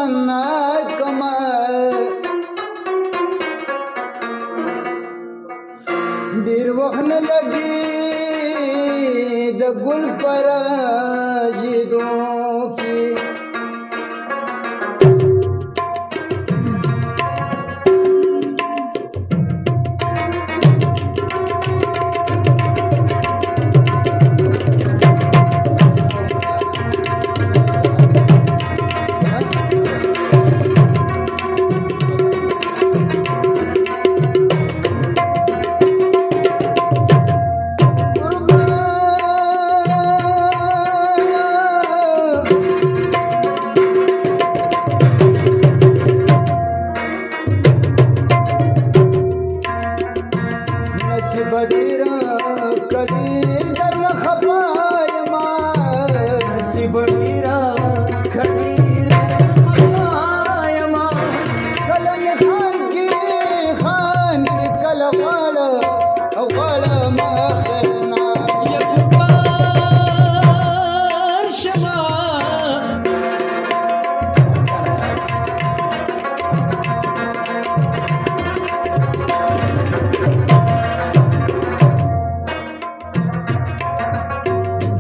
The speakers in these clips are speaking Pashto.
تمنا کما ډیر وخت نه لګي د ګل پر جیدو کې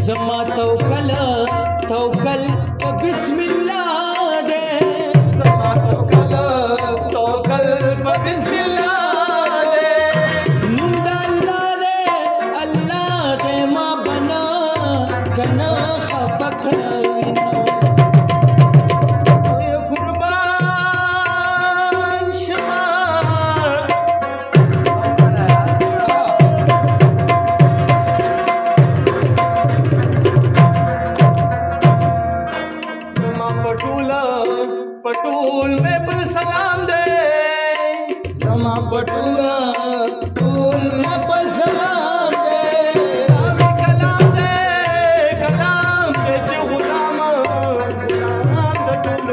زما توکل بسم الله دے زما توکل بسم الله دے نوم اللہ دے ما بنا کنا خفک وینا قربان شما पटूल में पल सलाम दे زما پټولا ټول مې پل سلام دے कलाम दे जो गुलाम د ټول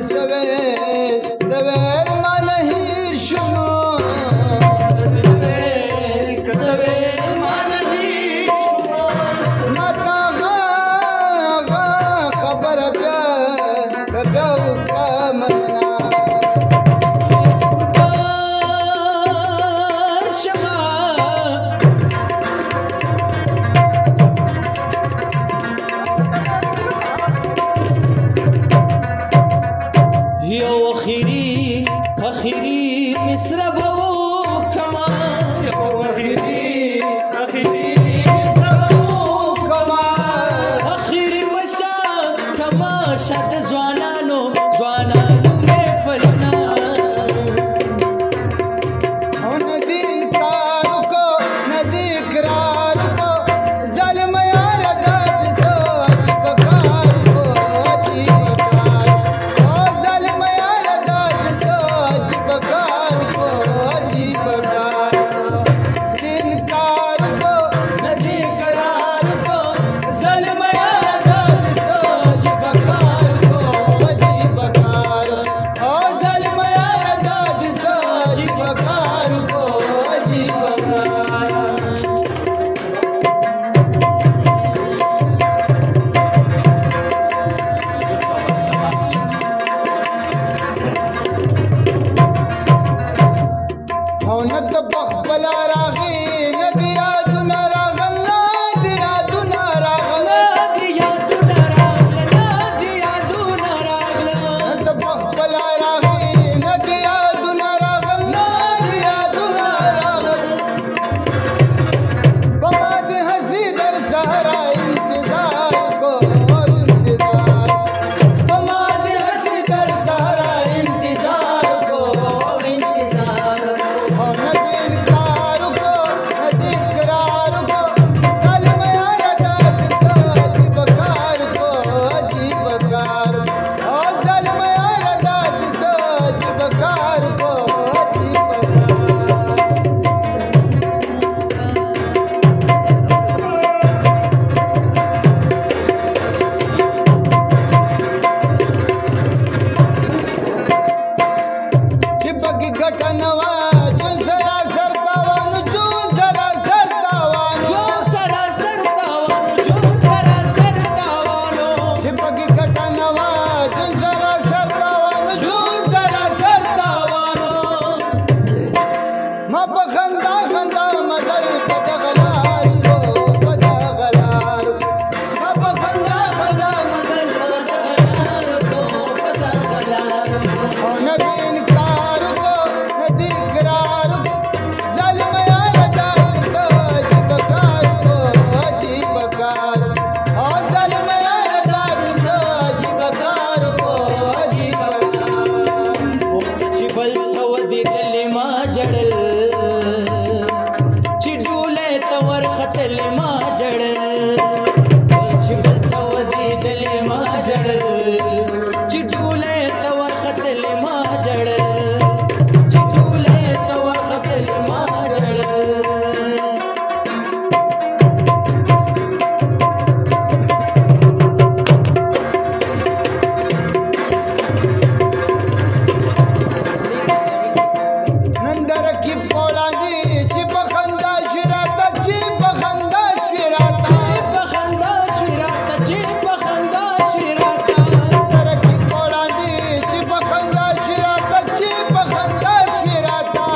سویر ما نہیں شنو سویر ما نہیں شنو متا خبر بیا کمنا اخیری مصر بو کما اخیری مصر بو کما اخیری مشا کما شاد زوانانو میں فلنا ندی انکار کو ندی اقرار کو ظالم یار داد سو کار کو ظالم یار داد سو لیدلې ما جړل چې ټولې ته ورختلې ما جړل چې ټولې ته ورختلې ما جړل نندر کی پولاندی چې په خندا شراته چې په خندا شراته په خندا شراته چې په خندا شراته نندر کی پولاندی چې په خندا شراته چې په خندا شراته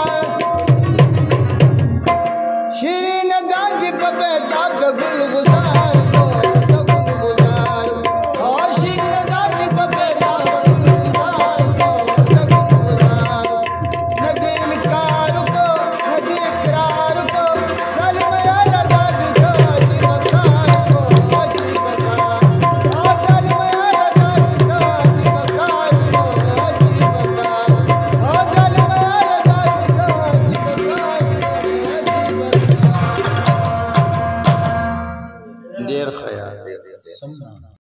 شیرین داږي په پیدا د ګل غزار کو د ګل غزار او شیرین داږي په پیدا د ګل غزار کو د ګل غزار ندین کارو کو